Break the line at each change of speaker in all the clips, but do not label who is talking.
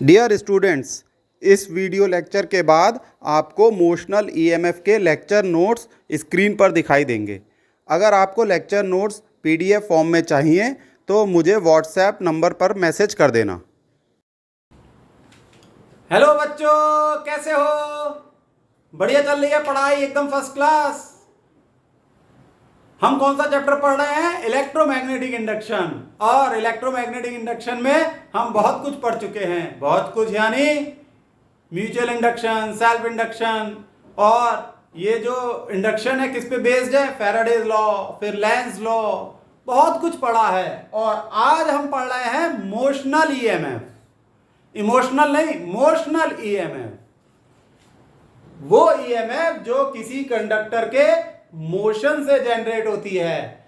Dear students, इस video lecture के बाद आपको मोशनल ईएमएफ के लेक्चर नोट्स स्क्रीन पर दिखाई देंगे। अगर आपको लेक्चर नोट्स पीडीएफ फॉर्म में चाहिए तो मुझे व्हाट्सएप नंबर पर मैसेज कर देना।
हेलो बच्चों, कैसे हो? बढ़िया चल रही है पढ़ाई, एकदम फर्स्ट क्लास। हम कौन सा चैप्टर पढ़ रहे हैं? Electromagnetic induction. और इलेक्ट्रोमैग्नेटिक इंडक्शन में हम बहुत कुछ पढ़ चुके हैं। बहुत कुछ यानी म्यूचुअल इंडक्शन, सेल्फ इंडक्शन, और ये जो इंडक्शन है किस पे बेस्ड है? फैराडेज लॉ, फिर लेंज लॉ, बहुत कुछ पढ़ा है। और आज हम पढ़ रहे हैं मोशनल ईएमएफ। इमोशनल नहीं, मोशनल ईएमएफ। वो ईएमएफ जो किसी कंडक्टर के मोशन से जनरेट होती है।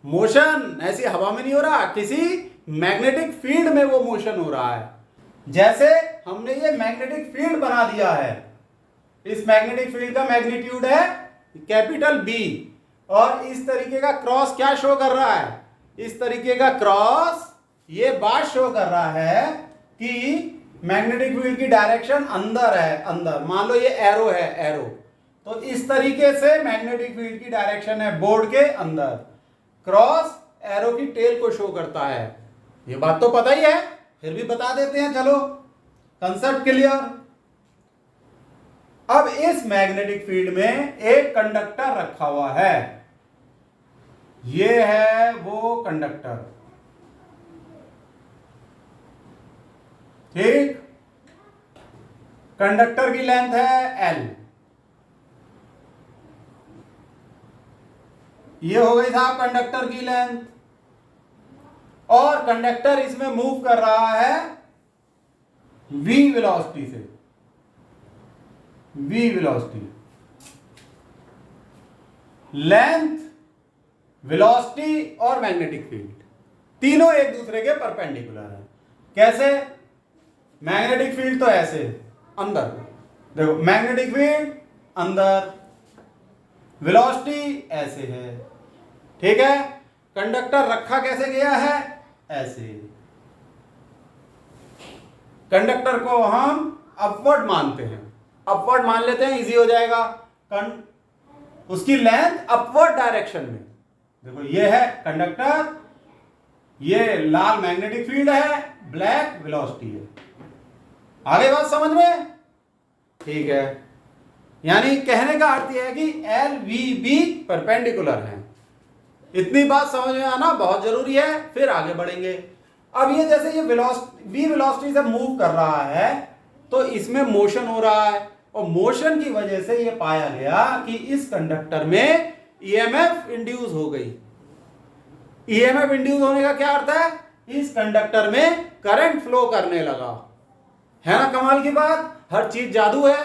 मोशन ऐसी हवा में नहीं हो रहा, किसी मैग्नेटिक फील्ड में वो मोशन हो रहा है। जैसे हमने ये मैग्नेटिक फील्ड बना दिया है। इस मैग्नेटिक फील्ड का मैग्नीट्यूड है कैपिटल बी, और इस तरीके का क्रॉस क्या शो कर रहा है? इस तरीके का क्रॉस ये बात शो कर रहा है कि मैग्नेटिक फील्ड की डायरेक्शन अंदर है। अंदर मान लो ये एरो है, एरो, तो इस तरीके से मैग्नेटिक फील्ड की डायरेक्शन है बोर्ड के अंदर। क्रॉस एरो की टेल को शो करता है। ये बात तो पता ही है, फिर भी बता देते हैं, चलो कंसेप्ट क्लियर। अब इस मैग्नेटिक फील्ड में एक कंडक्टर रखा हुआ है। ये है वो कंडक्टर, ठीक। कंडक्टर की लेंथ है L। ये हो गई साहब कंडक्टर की लेंथ। और कंडक्टर इसमें मूव कर रहा है v वेलोसिटी से। v वेलोसिटी, लेंथ, वेलोसिटी और मैग्नेटिक फील्ड तीनों एक दूसरे के परपेंडिकुलर है। कैसे? मैग्नेटिक फील्ड तो ऐसे अंदर, देखो मैग्नेटिक फील्ड अंदर, वेलोसिटी ऐसे है, ठीक है। कंडक्टर रखा कैसे गया है? ऐसे। कंडक्टर को हम अपवर्ड मानते हैं, अपवर्ड मान लेते हैं, इजी हो जाएगा। उसकी लेंथ अपवर्ड डायरेक्शन में, देखो ये है कंडक्टर, ये लाल मैग्नेटिक फील्ड है, ब्लैक वेलोसिटी है। आगे बात समझ में? ठीक है। यानी कहने का अर्थ यह है कि एल वी बी परपेंडिकुलर है। इतनी बात समझ में आना बहुत जरूरी है, फिर आगे बढ़ेंगे। अब ये जैसे ये वी वेलोसिटी से मूव कर रहा है तो इसमें मोशन हो रहा है, और मोशन की वजह से ये पाया गया कि इस कंडक्टर में ईएमएफ इंड्यूस हो गई। ईएमएफ इंड्यूस होने का क्या अर्थ है? इस कंडक्टर में करंट फ्लो करने लगा। है ना कमाल की बात? हर चीज जादू है,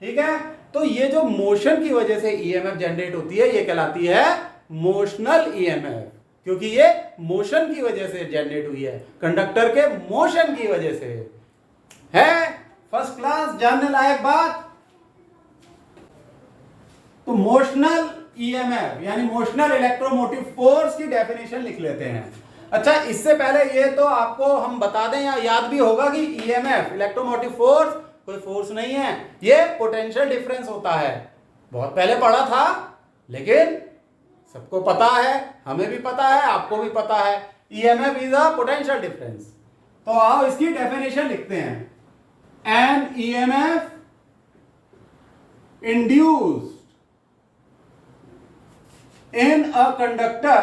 ठीक है। तो ये जो मोशन की वजह से ईएमएफ जनरेट होती है, ये कहलाती है मोशनल ईएमएफ, क्योंकि ये मोशन की वजह से जनरेट हुई है, कंडक्टर के मोशन की वजह से। है फर्स्ट क्लास, जानने लायक बात। तो मोशनल ईएमएफ यानी मोशनल इलेक्ट्रोमोटिव फोर्स की डेफिनेशन लिख लेते हैं। अच्छा, इससे पहले ये तो आपको हम बता दें या याद भी होगा कि ईएमएफ इलेक्ट्रोमोटिव फोर्स कोई फोर्स नहीं है, ये पोटेंशियल डिफरेंस होता है। बहुत पहले पढ़ा था, लेकिन सबको पता है, हमें भी पता है, आपको भी पता है। EMF is a potential difference. तो आओ इसकी डेफिनेशन लिखते हैं। An EMF induced in a conductor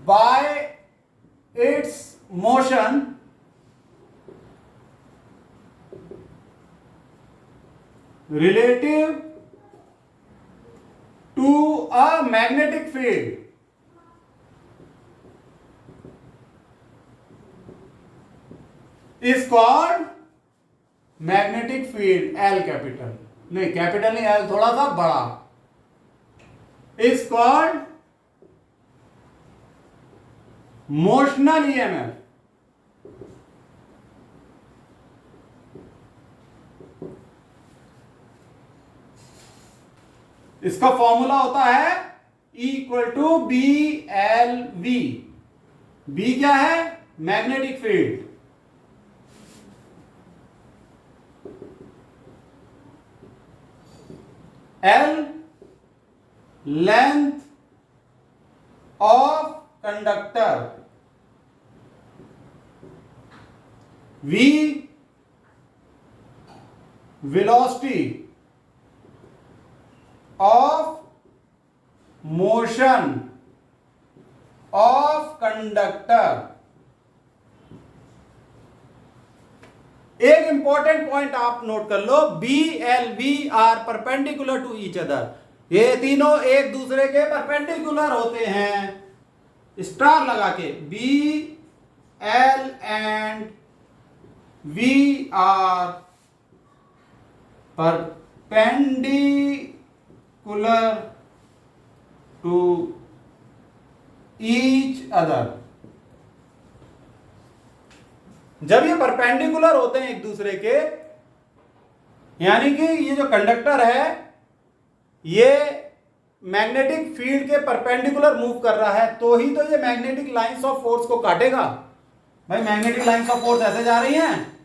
by its motion relative to a magnetic field is called magnetic field. L capital नहीं, कैपिटल नहीं, एल थोड़ा सा बड़ा। Is called motional EMF. इसका फॉर्मूला होता है E equal to B L V. B क्या है? Magnetic field. L length of conductor, V velocity of motion of conductor. एक इंपॉर्टेंट पॉइंट आप नोट कर लो, B L V are perpendicular to each other. ये तीनों एक दूसरे के परपेंडिकुलर होते हैं, स्टार लगा के। B L and V are perpendicular to each other. जब ये परपेंडिकुलर होते हैं एक दूसरे के, यानी कि ये जो कंडक्टर है ये मैग्नेटिक फील्ड के परपेंडिकुलर मूव कर रहा है, तो ही तो ये मैग्नेटिक लाइंस ऑफ फोर्स को काटेगा। भाई मैग्नेटिक लाइंस ऑफ फोर्स ऐसे जा रही हैं,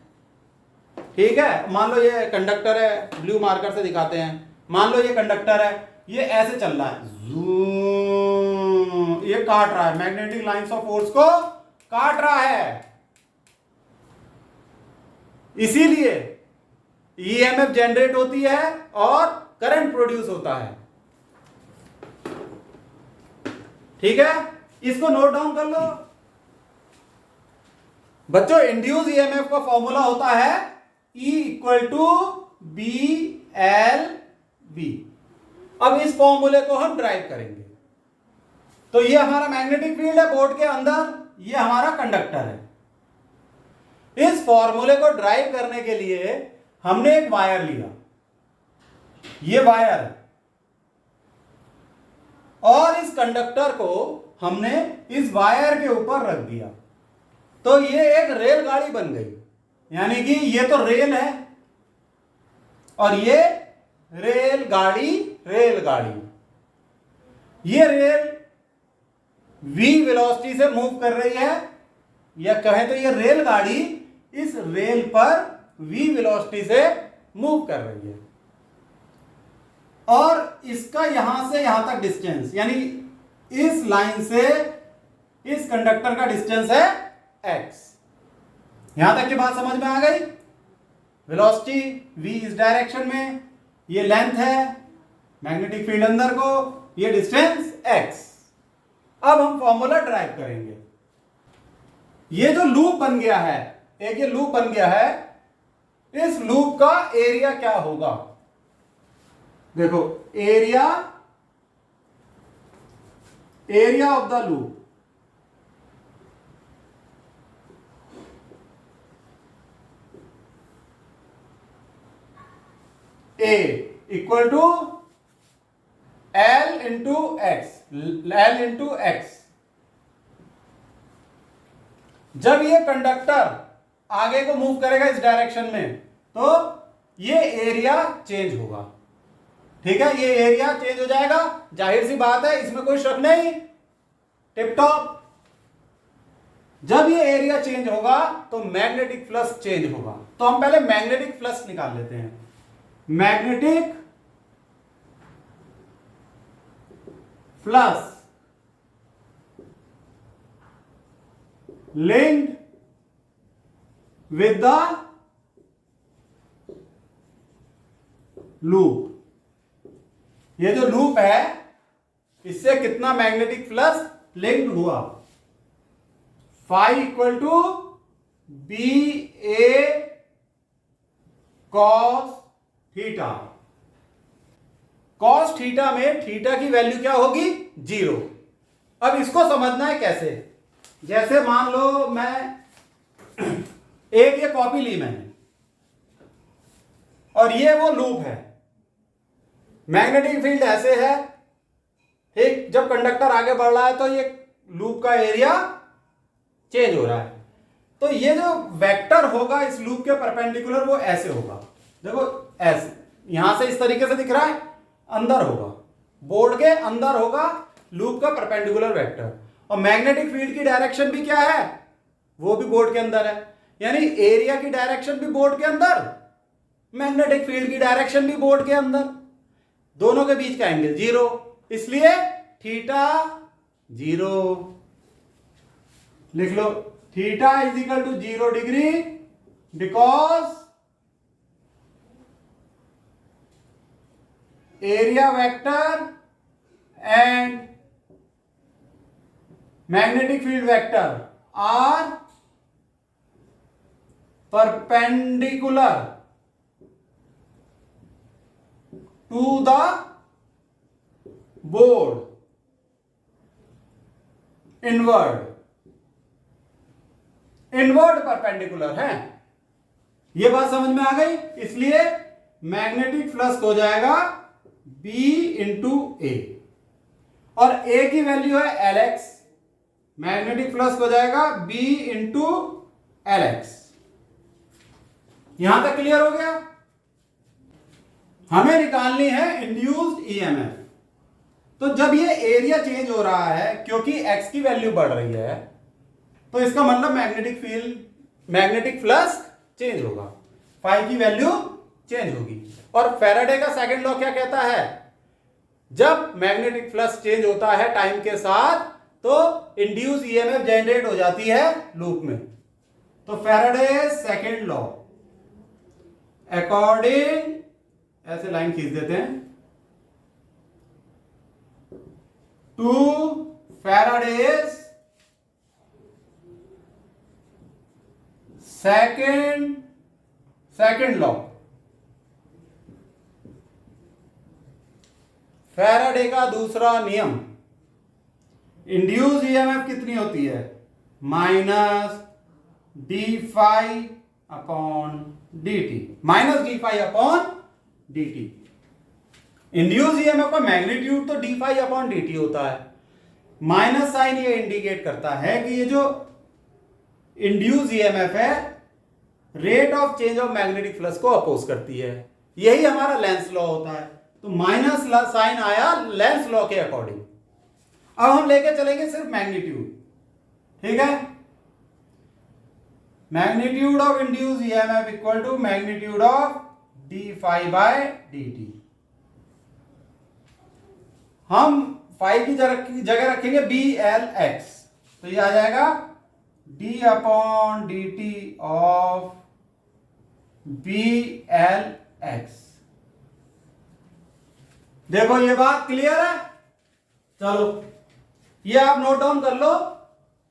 ठीक है। मान लो ये कंडक्टर है, ब्लू मार्कर से दिखाते हैं। मान लो ये कंडक्टर है, ये ऐसे चल रहा है, जूम, ये काट रहा है, मैग्नेटिक लाइंस ऑफ फोर्स को काट रहा है। इसीलिए ईएमएफ जनरेट होती है और करंट प्रोड्यूस होता है, ठीक है। इसको नोट डाउन कर लो बच्चों। इंड्यूस ईएमएफ का फॉर्मूला होता है E equal to B L B. अब इस फॉर्मूले को हम ड्राइव करेंगे। तो ये हमारा मैग्नेटिक फील्ड है बोर्ड के अंदर, ये हमारा कंडक्टर है। इस फॉर्मूले को ड्राइव करने के लिए हमने एक वायर लिया, ये वायर है, और इस कंडक्टर को हमने इस वायर के ऊपर रख दिया, तो ये एक रेलगाड़ी बन गई। यानी कि ये तो रेल है और ये रेलगाड़ी, ये रेल v वेलोसिटी से मूव कर रही है, या कहें तो ये रेलगाड़ी इस रेल पर v वेलोसिटी से मूव कर रही है। और इसका यहां से यहां तक डिस्टेंस, यानी इस लाइन से इस कंडक्टर का डिस्टेंस है x। यहां तक की बात समझ में आ गई? वेलोसिटी v इस डायरेक्शन में, ये लेंथ है, मैग्नेटिक फील्ड अंदर को, ये डिस्टेंस x। अब हम फॉर्मूला ड्राइव करेंगे। ये जो लूप बन गया है, एक ये लूप बन गया है, इस लूप का एरिया क्या होगा? देखो, area of the loop, A equal to L into x. जब ये कंडक्टर आगे को मूव करेगा इस डायरेक्शन में, तो ये एरिया चेंज होगा, ठीक है। ये एरिया चेंज हो जाएगा, जाहिर सी बात है, इसमें कोई शक नहीं, टिप टॉप। जब ये एरिया चेंज होगा तो मैग्नेटिक फ्लक्स चेंज होगा। तो हम पहले मैग्नेटिक फ्लक्स निकाल लेते हैं। Magnetic flux linked with the loop। ये जो लूप है, इससे कितना मैग्नेटिक फ्लक्स लिंक्ड हुआ? Phi equal to B A cos theta. Cos theta में थीटा की वैल्यू क्या होगी? 0। अब इसको समझना है कैसे? जैसे मान लो मैं एक ये कॉपी ली मैंने, और ये वो लूप है, मैग्नेटिक फील्ड ऐसे है, ठीक। जब कंडक्टर आगे बढ़ रहा है तो ये लूप का एरिया चेंज हो रहा है, तो ये जो वेक्टर होगा इस लूप के परपेंडिकुलर वो ऐसे होगा। देखो ऐसे, यहां से इस तरीके से दिख रहा है, अंदर होगा, बोर्ड के अंदर होगा लूप का परपेंडिकुलर वेक्टर, और मैग्नेटिक फील्ड की डायरेक्शन भी क्या है, वो भी बोर्ड के अंदर है। यानी एरिया की डायरेक्शन भी बोर्ड के अंदर, मैग्नेटिक फील्ड की डायरेक्शन भी बोर्ड के अंदर, दोनों के बीच का एंगल 0, इसलिए थीटा 0। लिख लो theta is equal to 0 degree because area vector and magnetic field vector are perpendicular to the board inward perpendicular है। यह बात समझ में आ गई। इसलिए मैग्नेटिक फ्लक्स हो जाएगा B इंटू ए, और A की वैल्यू है Lx, मैग्नेटिक फ्लक्स हो जाएगा B इंटू Lx। यहां तक क्लियर हो गया। हमें निकालनी है इंड्यूस्ड ईएमएफ। तो जब ये एरिया चेंज हो रहा है क्योंकि x की वैल्यू बढ़ रही है, तो इसका मतलब मैग्नेटिक फ्लक्स चेंज होगा, फाई की वैल्यू चेंज होगी। और फैराडे का सेकंड लॉ क्या कहता है, जब मैग्नेटिक फ्लक्स चेंज होता है टाइम के साथ तो इंड्यूस ईएमएफ जनरेट हो जाती है लूप में। तो फैराडे सेकंड लॉ अकॉर्डिंग, ऐसे लाइन खींच देते हैं, to Faraday's second law, Faraday का दूसरा नियम, इंड्यूस ईएमएफ कितनी होती है, minus d phi upon d t, minus d phi upon d t. Induce EMF का मैग्नीट्यूड तो d phi upon d t होता है। माइनस साइन ये इंडिकेट करता है कि ये जो इंड्यूस ईएमएफ है rate of change of magnetic flux को अपोज करती है। यही हमारा लेंस लॉ होता है। तो माइनस साइन आया लेंस लॉ के अकॉर्डिंग। अब हम लेके चलेंगे सिर्फ मैग्नीट्यूड, ठीक है। Magnitude of induce EMF equal to magnitude of d phi by d t. हम फाई की जगह रखेंगे बी एल एक्स, तो ये आ जाएगा d upon d t of B L x. देखो ये बात क्लियर है। चलो ये आप नोट डाउन कर लो,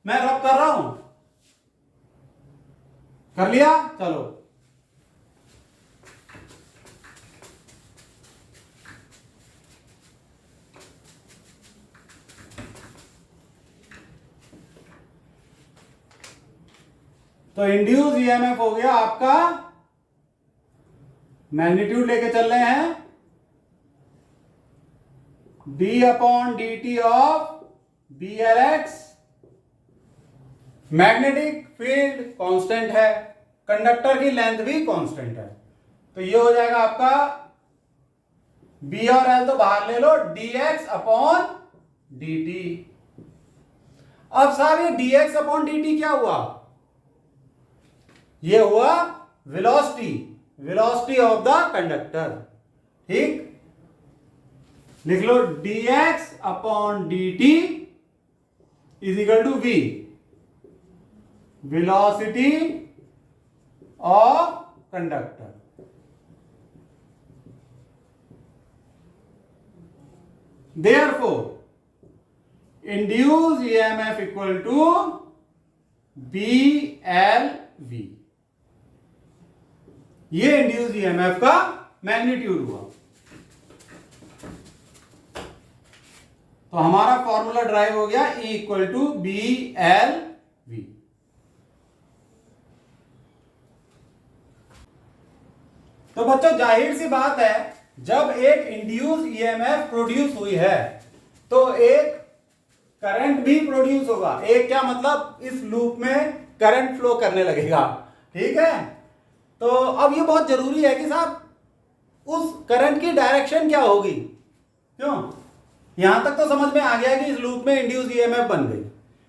मैं रब कर रहा हूं। कर लिया, चलो तो इंड्यूस ईएमएफ हो गया आपका, मैग्नीट्यूड लेके चल रहे हैं d upon d t of B L x. Magnetic field constant है, कंडक्टर की लेंथ भी कांस्टेंट है, तो ये हो जाएगा आपका बी और एल तो बाहर ले लो, d x upon d t. अब साहब ये d x upon d t क्या हुआ, ये हुआ वेलोसिटी ऑफ द कंडक्टर, ठीक। लिख लो dx upon dt is equal to v, velocity of conductor. Therefore, induced EMF equal to BLV। ये इंड्यूस ईएमएफ का मैग्नीट्यूड हुआ। तो हमारा फॉर्मूला ड्राइव हो गया E equal to B L V. तो बच्चों जाहिर सी बात है, जब एक इंड्यूस ईएमएफ प्रोड्यूस हुई है तो एक करंट भी प्रोड्यूस होगा। एक क्या मतलब, इस लूप में करंट फ्लो करने लगेगा, ठीक है। तो अब ये बहुत जरूरी है कि साहब उस करंट की डायरेक्शन क्या होगी, क्यों। यहां तक तो समझ में आ गया कि इस लूप में इंड्यूस ईएमएफ बन गई,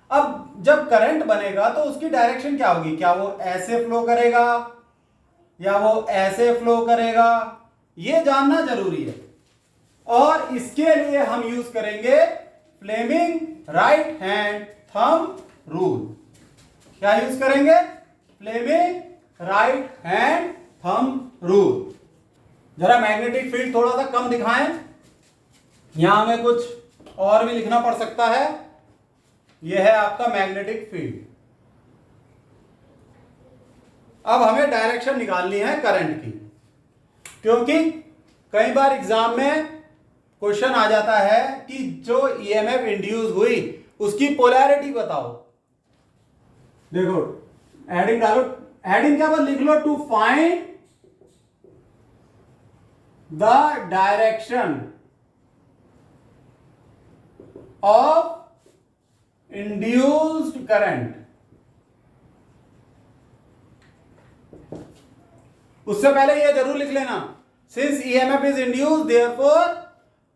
अब जब करंट बनेगा तो उसकी डायरेक्शन क्या होगी, क्या वो ऐसे फ्लो करेगा या वो ऐसे फ्लो करेगा, ये जानना जरूरी है। और इसके लिए हम यूज करेंगे Fleming right hand thumb rule. क्या यूज करेंगे, Fleming right hand thumb rule. जरा मैग्नेटिक फील्ड थोड़ा सा कम दिखाएं, यहां हमें कुछ और भी लिखना पड़ सकता है। यह है आपका मैग्नेटिक फील्ड। अब हमें डायरेक्शन निकालनी है करंट की, क्योंकि कई बार एग्जाम में क्वेश्चन आ जाता है कि जो ईएमएफ इंड्यूस हुई उसकी पोलैरिटी बताओ। देखो हेडिंग डालो, हेडिंग क्या लिख लो, to find the direction of induced current. उससे पहले यह जरूर लिख लेना, since EMF is induced therefore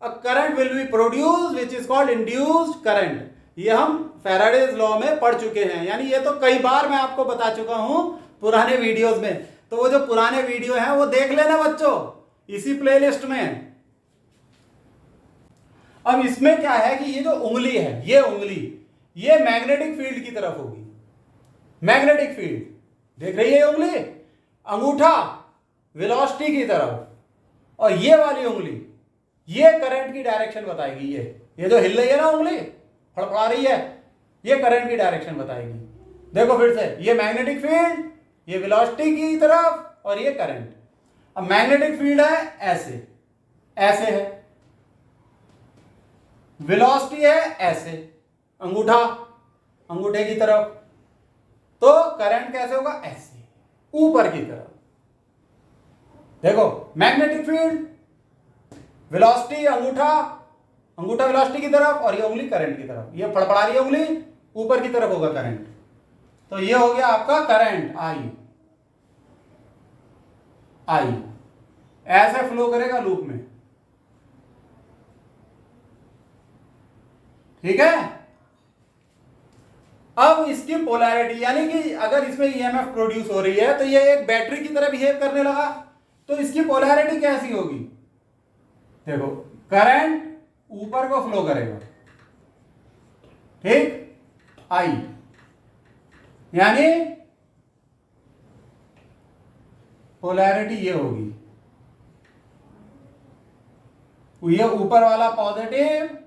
a current will be produced which is called induced current. ये हम फैराडेज लॉ में पढ़ चुके हैं, यानी ये तो कई बार मैं आपको बता चुका हूं पुराने वीडियोस में। तो वो जो पुराने वीडियो हैं वो देख लेना बच्चों, इसी प्लेलिस्ट में। अब इसमें क्या है कि ये जो उंगली है, ये उंगली ये मैग्नेटिक फील्ड की तरफ होगी। मैग्नेटिक फील्ड देख रही है उंगली, अंगूठा वेलोसिटी की तरफ, और ये वाली उंगली ये करंट की डायरेक्शन बताएगी। ये जो हिल रही है ना उंगली, फड़फड़ा रही है, ये करंट की डायरेक्शन बताएगी। देखो फिर से, ये मैग्नेटिक फील्ड, ये वेलोसिटी की तरफ, और ये करंट। अब मैग्नेटिक फील्ड है ऐसे, ऐसे है, वेलोसिटी है ऐसे, अंगूठा अंगूठे की तरफ, तो करंट कैसे होगा, ऐसे ऊपर की तरफ। देखो मैग्नेटिक फील्ड, वेलोसिटी, अंगूठा अंगूठा वेलोसिटी की तरफ, और ये उंगली करंट की तरफ। ये फड़फड़ा रही है उंगली, ऊपर की तरफ होगा करंट। तो ये हो गया आपका करंट आई। आई ऐसे फ्लो करेगा लूप में, ठीक है। अब इसकी पोलैरिटी, यानी कि अगर इसमें ईएमएफ प्रोड्यूस हो रही है तो ये एक बैटरी की तरह बिहेव करने लगा, तो इसकी पोलैरिटी कैसी होगी। देखो करंट ऊपर को फ्लो करेगा, ठीक, आई, यानी पोलैरिटी ये होगी, ये ऊपर वाला पॉजिटिव,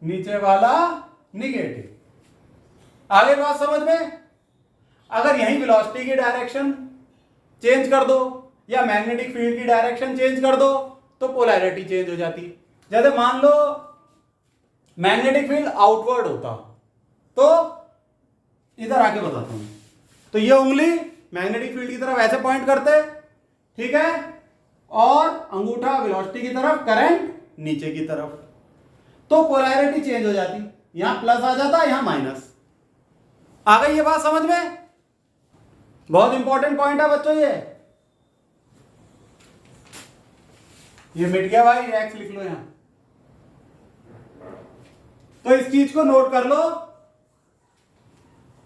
नीचे वाला निगेटिव। आगे बात समझ में। अगर यही वेलोसिटी की डायरेक्शन चेंज कर दो या मैग्नेटिक फील्ड की डायरेक्शन चेंज कर दो तो पोलैरिटी चेंज हो जाती। जैसे मान लो मैग्नेटिक फील्ड आउटवर्ड होता, तो इधर आके बताता हूं, तो ये उंगली मैग्नेटिक फील्ड की तरफ ऐसे पॉइंट करते, ठीक है, और अंगूठा वेलोसिटी की तरफ, करंट नीचे की तरफ, तो पोलैरिटी चेंज हो जाती। यहां प्लस आ जाता, यहां माइनस। आ गई ये बात समझ में। बहुत इंपॉर्टेंट पॉइंट है बच्चों ये मिट गया भाई, एक्स लिख लो यहां। तो इस चीज को नोट कर लो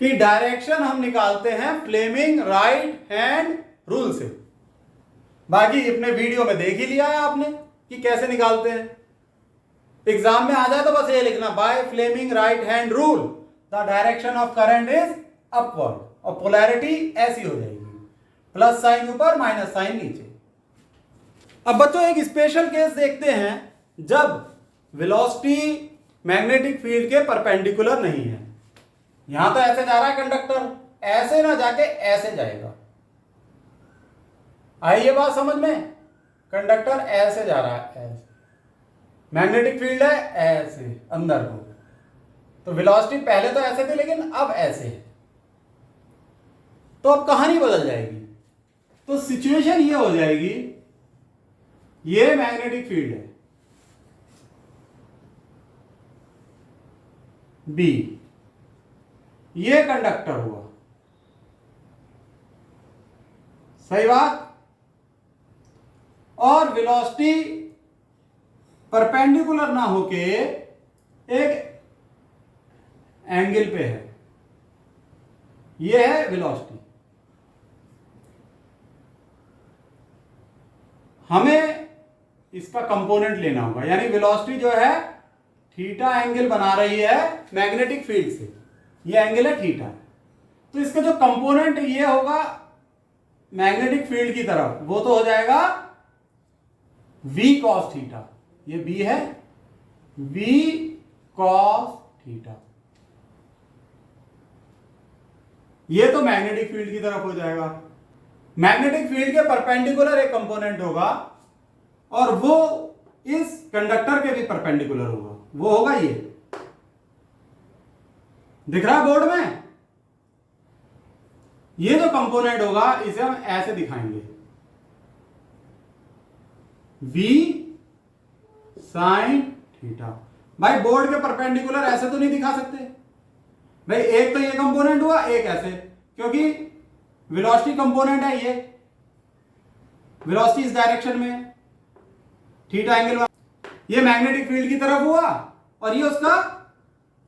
कि डायरेक्शन हम निकालते हैं फ्लेमिंग राइट हैंड रूल से। बाकी अपने वीडियो में देख ही लिया है आपने कि कैसे निकालते हैं। एग्जाम में आ जाए तो बस ये लिखना, by Fleming right hand rule the direction of current is upward, और पोलैरिटी ऐसी हो जाएगी, प्लस साइन ऊपर माइनस साइन नीचे। अब बच्चों एक स्पेशल केस देखते हैं जब वेलोसिटी मैग्नेटिक फील्ड के परपेंडिकुलर नहीं है। यहां तो ऐसे जा रहा है कंडक्टर, ऐसे ना जाके ऐसे जाएगा। आई ये बात समझ में, कंडक्टर ऐसे जा रहा है, ऐसे, मैग्नेटिक फील्ड है ऐसे अंदर को, तो वेलोसिटी पहले तो ऐसे थी लेकिन अब ऐसे है, तो अब कहानी बदल जाएगी। तो सिचुएशन ये हो जाएगी, ये मैग्नेटिक फील्ड है बी, ये कंडक्टर हुआ, सही बात, और वेलोसिटी परपेंडिकुलर ना होके एक एंगल पे है, ये है वेलोसिटी। हमें इसका कंपोनेंट लेना होगा, यानी वेलोसिटी जो है थीटा एंगल बना रही है मैग्नेटिक फील्ड से, ये एंगल है थीटा। तो इसका जो कंपोनेंट ये होगा मैग्नेटिक फील्ड की तरफ, वो तो हो जाएगा v cos थीटा, ये b है v cos थीटा, ये तो मैग्नेटिक फील्ड की तरफ हो जाएगा। मैग्नेटिक फील्ड के परपेंडिकुलर एक कंपोनेंट होगा और वो इस कंडक्टर के भी परपेंडिकुलर होगा, वो होगा ये, दिख रहा है बोर्ड में। ये जो कंपोनेंट होगा इसे हम ऐसे दिखाएंगे, v sin थीटा। भाई बोर्ड के परपेंडिकुलर ऐसे तो नहीं दिखा सकते भाई, एक तो ये कंपोनेंट हुआ, एक ऐसे, क्योंकि वेलोसिटी कंपोनेंट है ये, वेलोसिटी इस डायरेक्शन में है, थीटा एंगल, ये मैग्नेटिक फील्ड की तरफ हुआ और ये उसका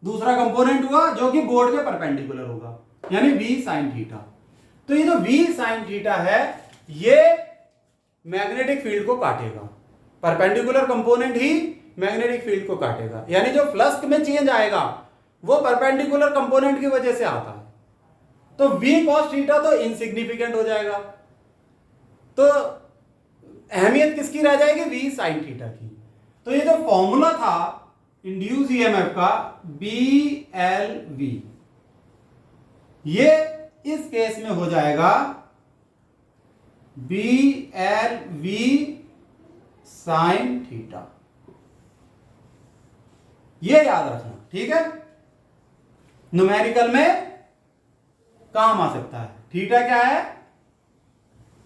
दूसरा कंपोनेंट हुआ जो कि बोर्ड के परपेंडिकुलर होगा, यानी v sin थीटा। तो ये जो v sin थीटा है ये मैग्नेटिक फील्ड को काटेगा, परपेंडिकुलर कंपोनेंट ही मैग्नेटिक फील्ड को काटेगा, यानी जो फ्लक्स में चेंज आएगा वो परपेंडिकुलर कंपोनेंट की वजह से आता है। तो v cos थीटा तो इनसिग्निफिकेंट हो जाएगा, तो अहमियत किसकी रह जाएगी, v sin थीटा की। तो ये जो फॉर्मूला था इंड्यूस ईएमएफ का BLV, ये इस केस में हो जाएगा BLV sin थीटा, ये याद रखना, ठीक है। न्यूमेरिकल में काम आ सकता है। थीटा क्या है,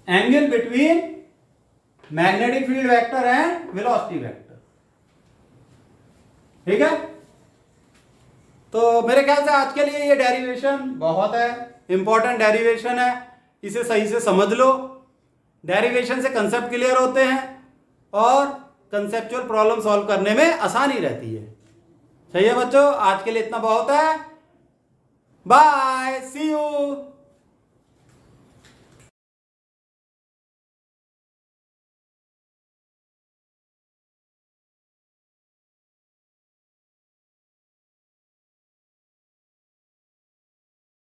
angle between magnetic field vector and velocity vector, ठीक है। तो मेरे ख्याल से आज के लिए ये डेरिवेशन बहुत है, इंपॉर्टेंट डेरिवेशन है, इसे सही से समझ लो। डेरिवेशन से कंसेप्ट क्लियर होते हैं और कंसेप्चुअल प्रॉब्लम सॉल्व करने में आसानी रहती है। सही है बच्चों, आज के लिए इतना बहुत है। Bye, see you.